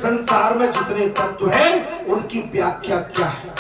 संसार में जितने तत्व हैं उनकी व्याख्या क्या है?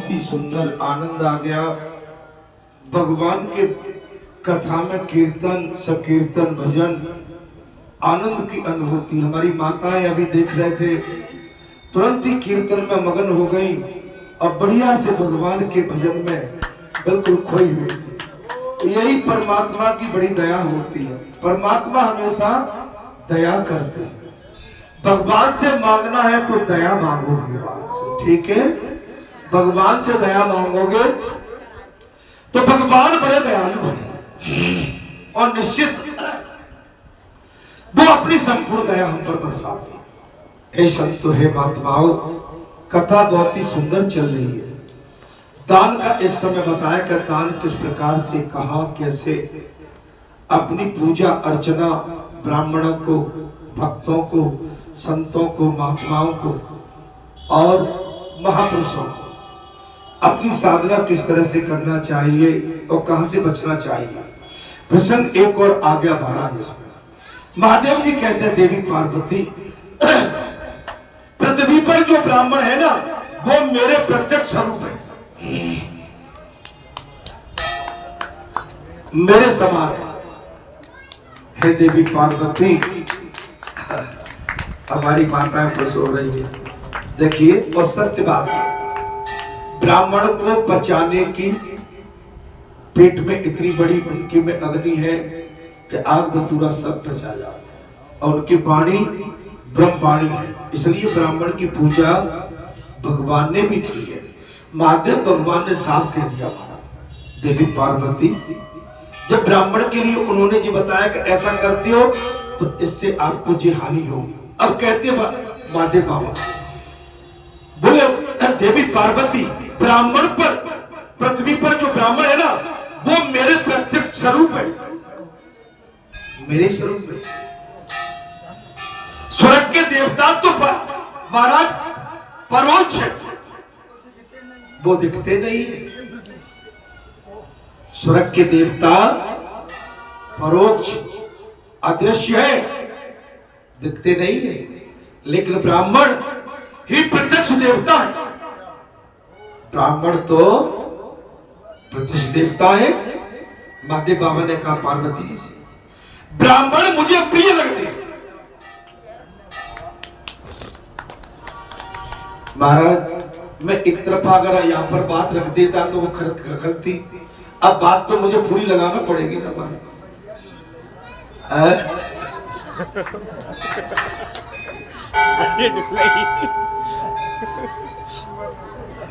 बहुत ही सुंदर आनंद आ गया। भगवान के कथा में कीर्तन, संकीर्तन, भजन, आनंद की अनुभूति। हमारी माताएं अभी देख रहे थे, तुरंत ही कीर्तन में मगन हो गई और बढ़िया से भगवान के भजन में बिल्कुल खोई हुई थी। यही परमात्मा की बड़ी दया होती है। परमात्मा हमेशा दया करते हैं। भगवान से मांगना है तो दया मांगो भगवान से, ठीक है? भगवान से दया मांगोगे तो भगवान बड़े दयालु हैं और निश्चित वो अपनी संपूर्ण दया हम पर बरसाते हैं। हे संतो, हे महात्माओं, कथा बहुत ही सुंदर चल रही है। दान का इस समय बताया कि दान किस प्रकार से, कहां, कैसे अपनी पूजा अर्चना ब्राह्मणों को, भक्तों को, संतों को, महात्माओं को और महापुरुषों को अपनी साधना किस तरह से करना चाहिए और कहां से बचना चाहिए। प्रसंग एक और आ गया महाराज। इसमें महादेव जी कहते हैं, देवी पार्वती, पृथ्वी पर जो ब्राह्मण है ना, वो मेरे प्रत्यक्ष स्वरूप है, मेरे समान है। हे देवी पार्वती, हमारी माताएं खुश हो रही है। देखिए, और सत्य बात है, ब्राह्मण को पचाने की पेट में इतनी बड़ी उनकी में अग्नि है कि आग बतूरा सब पचा जाता है और उनकी वाणी ब्रह्मवाणी है। इसलिए ब्राह्मण की पूजा भगवान ने भी की है। महादेव भगवान ने साफ कह दिया, देवी पार्वती, जब ब्राह्मण के लिए उन्होंने जी बताया कि ऐसा करते हो तो इससे आपको जी हानि होगी। अब कहते महादेव बाबा बोले, देवी पार्वती, ब्राह्मण पर, पृथ्वी पर जो ब्राह्मण है ना, वो मेरे प्रत्यक्ष स्वरूप है, मेरे स्वरूप में। स्वर्ग के देवता तो महाराज परोक्ष है, वो दिखते नहीं है। स्वर्ग के देवता परोक्ष अदृश्य है, दिखते नहीं है, लेकिन ब्राह्मण ही प्रत्यक्ष देवता है। ब्राह्मण तो प्रत्यक्ष देवता है। महादेव बाबा ने कहा पार्वती जी से, ब्राह्मण मुझे प्रिय लगते हैं। महाराज, मैं एक तरफ अगर यहाँ पर बात रख देता तो वो खलती। अब बात तो मुझे पूरी लगाना पड़ेगी ना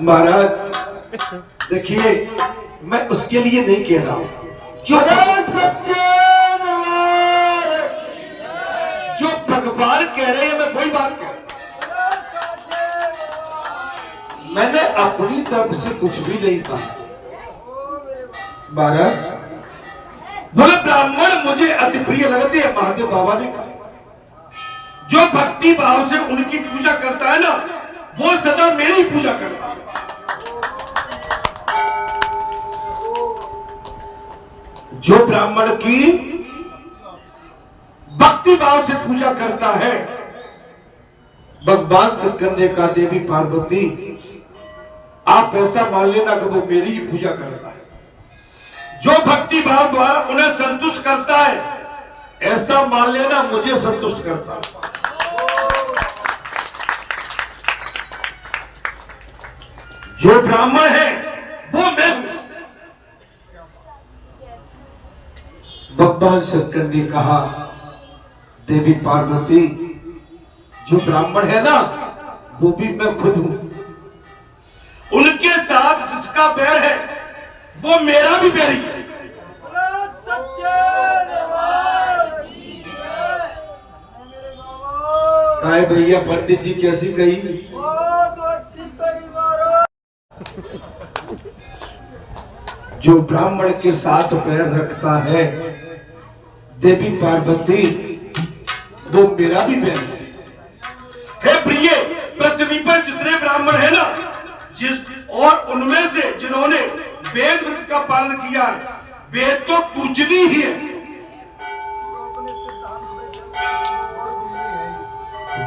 महाराज। देखिए, मैं उसके लिए नहीं कह रहा हूं, जो भगवान कह रहे हैं, मैं वही बात कह रहा हूं। मैंने अपनी तरफ से कुछ भी नहीं कहा। महाराज बोले, ब्राह्मण मुझे अति प्रिय लगते हैं। महादेव बाबा ने कहा, जो भक्ति भाव से उनकी पूजा करता है ना, वो सदा मेरी पूजा करता है। जो ब्राह्मण की भक्ति भाव से पूजा करता है, भगवान से करने का, देवी पार्वती, आप ऐसा मान लेना कि वो मेरी ही पूजा करता है। जो भक्ति भाव द्वारा उन्हें संतुष्ट करता है, ऐसा मान लेना मुझे संतुष्ट करता है। जो ब्राह्मण है वो मैं हूं। भगवान शंकर ने कहा, देवी पार्वती, जो ब्राह्मण है ना, वो भी मैं खुद हूं। उनके साथ जिसका बैर है, वो मेरा भी बैरी है। काय भैया, पंडित जी कैसी कही? बहुत अच्छी कही महाराज। जो ब्राह्मण के साथ पैर रखता है, देवी पार्वती, वो मेरा भी बैर है। प्रिय, पृथ्वी पर जितने ब्राह्मण है ना, और उनमें से जिन्होंने वेद व्रत का पालन किया है, वेद तो पूजनी ही है।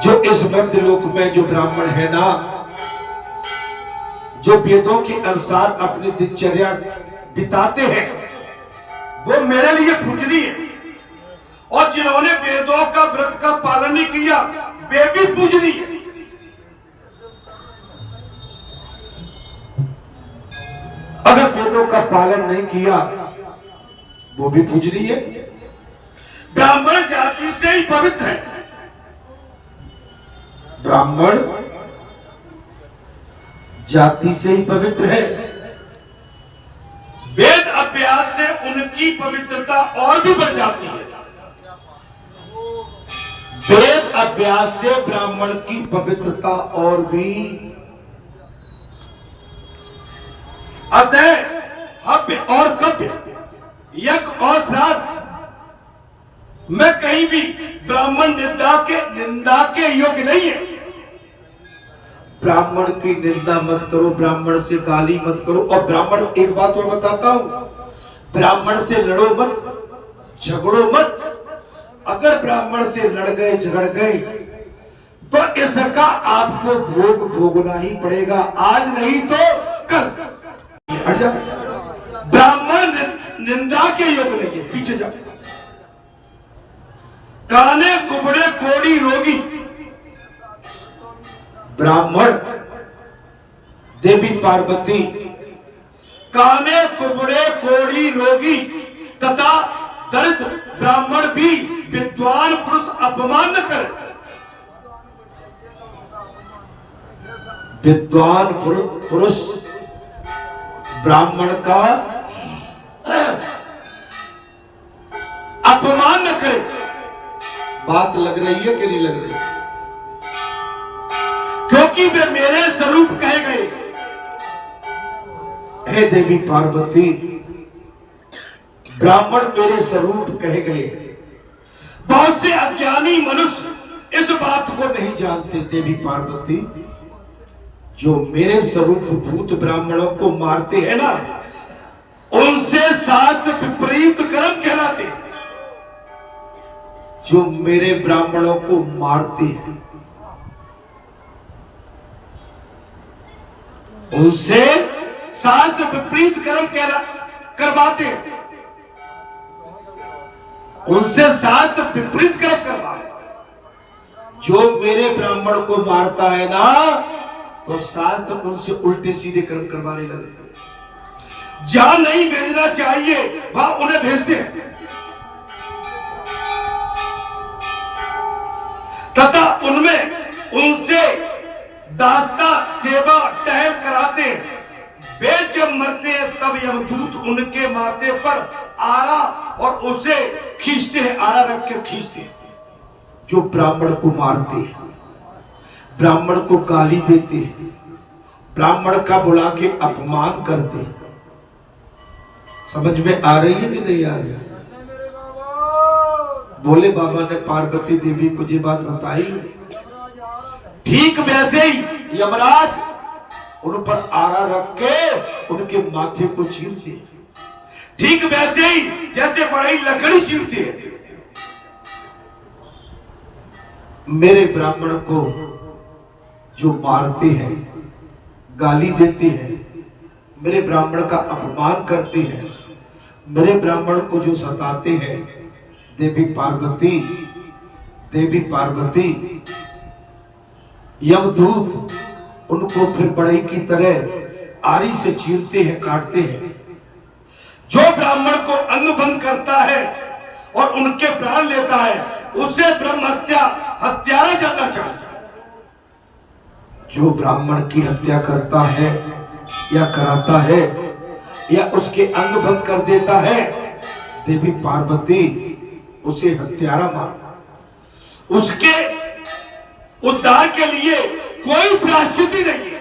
जो इस मर्द लोक में जो ब्राह्मण है ना, जो वेदों के अनुसार अपनी दिनचर्या बिताते हैं, वो मेरे लिए पूजनीय है, और जिन्होंने वेदों का व्रत का पालन नहीं किया वे भी पूजनीय है। अगर वेदों का पालन नहीं किया वो भी पूजनीय है। ब्राह्मण जाति से ही पवित्र है। ब्राह्मण जाति से ही पवित्र है। वेद अभ्यास से उनकी पवित्रता और भी बढ़ जाती है। वेद अभ्यास से ब्राह्मण की पवित्रता और भी। अतः हव्य और कव्य, यज्ञ और श्राद्ध में कहीं भी ब्राह्मण निंदा के योग्य नहीं है। ब्राह्मण की निंदा मत करो, ब्राह्मण से गाली मत करो। और ब्राह्मण, एक बात और बताता हूं, ब्राह्मण से लड़ो मत, झगड़ो मत। अगर ब्राह्मण से लड़ गए, झगड़ गए, तो इसका आपको भोग भोगना ही पड़ेगा, आज नहीं तो कल। हट जा। ब्राह्मण निंदा के योग्य नहीं है। पीछे जा। काने कुबड़े कोड़ी रोगी, ब्राह्मण देवी पार्वती काने कुबड़े कोड़ी रोगी तथा दरिद्र ब्राह्मण भी विद्वान पुरुष अपमान न करे। विद्वान पुरुष ब्राह्मण का अपमान न करे। बात लग रही है कि नहीं लग रही? क्योंकि वे मेरे स्वरूप कहे गए। हे देवी पार्वती, ब्राह्मण मेरे स्वरूप कहे गए। बहुत से अज्ञानी मनुष्य इस बात को नहीं जानते देवी पार्वती, जो मेरे स्वरूप भूत ब्राह्मणों को मारते हैं ना, उनसे 7 विपरीत कर्म कहलाते हैं। जो मेरे ब्राह्मणों को मारते हैं उनसे 7 विपरीत कर्म करवाते हैं। उनसे 7 विपरीत कर्म करवाते। जो मेरे ब्राह्मण को मारता है ना, तो 7 उनसे उल्टे सीधे कर्म करवाने लगे। जहां नहीं भेजना चाहिए वहां उन्हें भेजते हैं, तथा उनसे दास्ता सेवा टहल कराते हैं। वे जब मरते हैं तब यमदूत उनके माथे पर आरा और उसे खींचते हैं, आरा रख के खींचते हैं। जो ब्राह्मण को मारते हैं, ब्राह्मण को गाली देते हैं, ब्राह्मण का बुला के अपमान करते हैं। समझ में आ रही है कि नहीं आ रही? बोले बाबा ने पार्वती देवी को ये बात बताई। ठीक वैसे ही यमराज उन पर आरा रख के उनके माथे को चीरते। ठीक वैसे ही जैसे बड़ी लकड़ी चीरते हैं। मेरे ब्राह्मण को जो मारते हैं, गाली देते हैं, मेरे ब्राह्मण का अपमान करते हैं, मेरे ब्राह्मण को जो सताते हैं, देवी पार्वती यमदूत उनको फिर बड़ई की तरह आरी से चीरते हैं, काटते हैं। जो ब्राह्मण को अंग भंग करता है और उनके प्राण लेता है, उसे ब्रह्म हत्यारा जाना चाहिए। जो ब्राह्मण की हत्या करता है या कराता है या उसके अंग भंग कर देता है, देवी पार्वती उसे हत्यारा मारना। उसके उद्धार के लिए कोई प्रायश्चित नहीं है।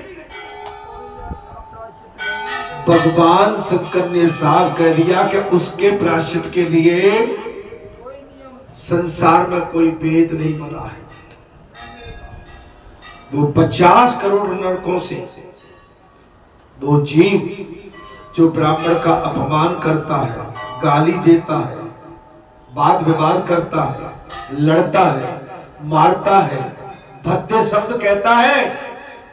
भगवान शंकर ने साफ कह दिया कि उसके प्रायश्चित के लिए संसार में कोई वेद नहीं बना है। वो 50 करोड़ नरकों से वो जीव जो ब्राह्मण का अपमान करता है, गाली देता है, वाद विवाद करता है, लड़ता है, मारता है, भद्दे शब्द कहता है,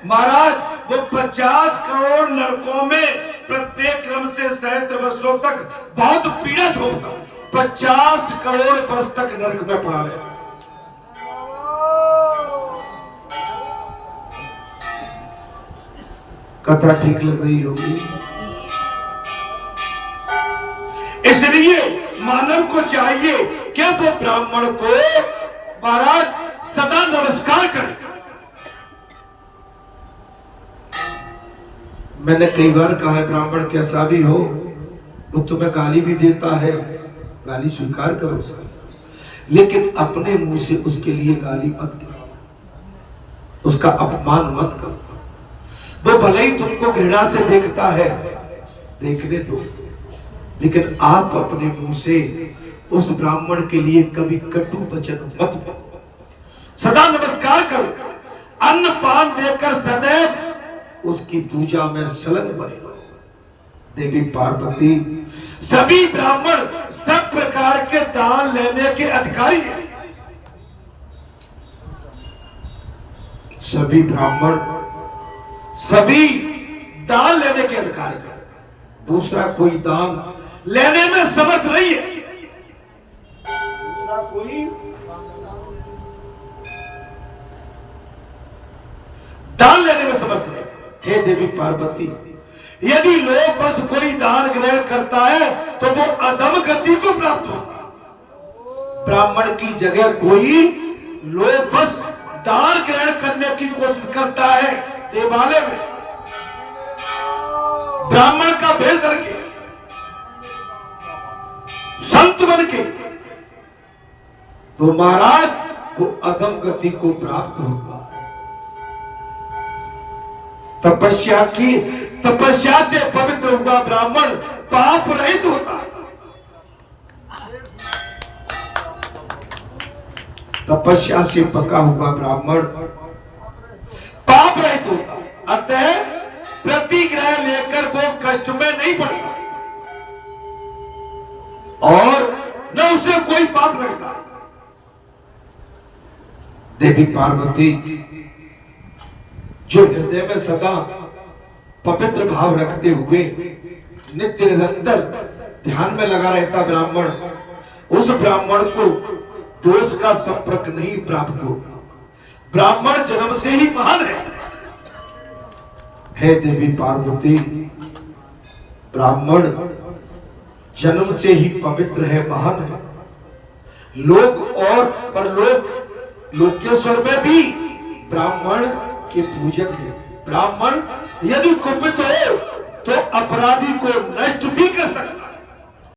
महाराज वो 50 करोड़ नरकों में प्रत्येक क्रम से सहस्त्र वर्षों तक बहुत पीड़ा भोगता। 50 करोड़ वर्ष तक नरक में पड़ा रहे। कथा ठीक लग रही होगी। इसलिए मानव को चाहिए कि वो ब्राह्मण को महाराज सदा नमस्कार करे। मैंने कई बार कहा है, ब्राह्मण कैसा भी हो वो तुम्हें गाली भी देता है, गाली स्वीकार करो उसकी, लेकिन अपने मुंह से उसके लिए गाली मत करो, उसका अपमान मत करो। वो भले ही तुमको घृणा से देखता है, देखने दो, लेकिन आप अपने मुंह से उस ब्राह्मण के लिए कभी कटु वचन मत बोलो। सदा नमस्कार करो, अन्न पान देकर सदैव उसकी पूजा में संलग्न बने रहो। देवी पार्वती, सभी ब्राह्मण सब प्रकार के दान लेने के अधिकारी हैं। सभी ब्राह्मण सभी दान लेने के अधिकारी हैं। दूसरा कोई दान लेने में समर्थ नहीं है। दूसरा कोई दान लेने में समर्थ है। हे देवी पार्वती, यदि लोग बस कोई दान ग्रहण करता है तो वो अधम गति को प्राप्त होता है। ब्राह्मण की जगह कोई लोग बस दान ग्रहण करने की कोशिश करता है देवालय में, ब्राह्मण का भेष धर के, संत बन के, तो महाराज वो अधम गति को प्राप्त होगा। तपस्या से पवित्र हुआ ब्राह्मण पाप रहित होता है। तपस्या से पका हुआ ब्राह्मण पाप रहित होता। अतः प्रतिग्रह लेकर वो कष्ट में नहीं पड़ता और न उसे कोई पाप लगता। देवी पार्वती, जो हृदय में सदा पवित्र भाव रखते हुए नित्य निरंतर ध्यान में लगा रहता ब्राह्मण, उस ब्राह्मण को दोष का संपर्क नहीं प्राप्त होगा। ब्राह्मण जन्म से ही महान है। हे देवी पार्वती, ब्राह्मण जन्म से ही पवित्र है, महान है। लोक और परलोक, लोकेश्वर में भी ब्राह्मण के पूजक है। ब्राह्मण यदि कुपित हो तो अपराधी को नष्ट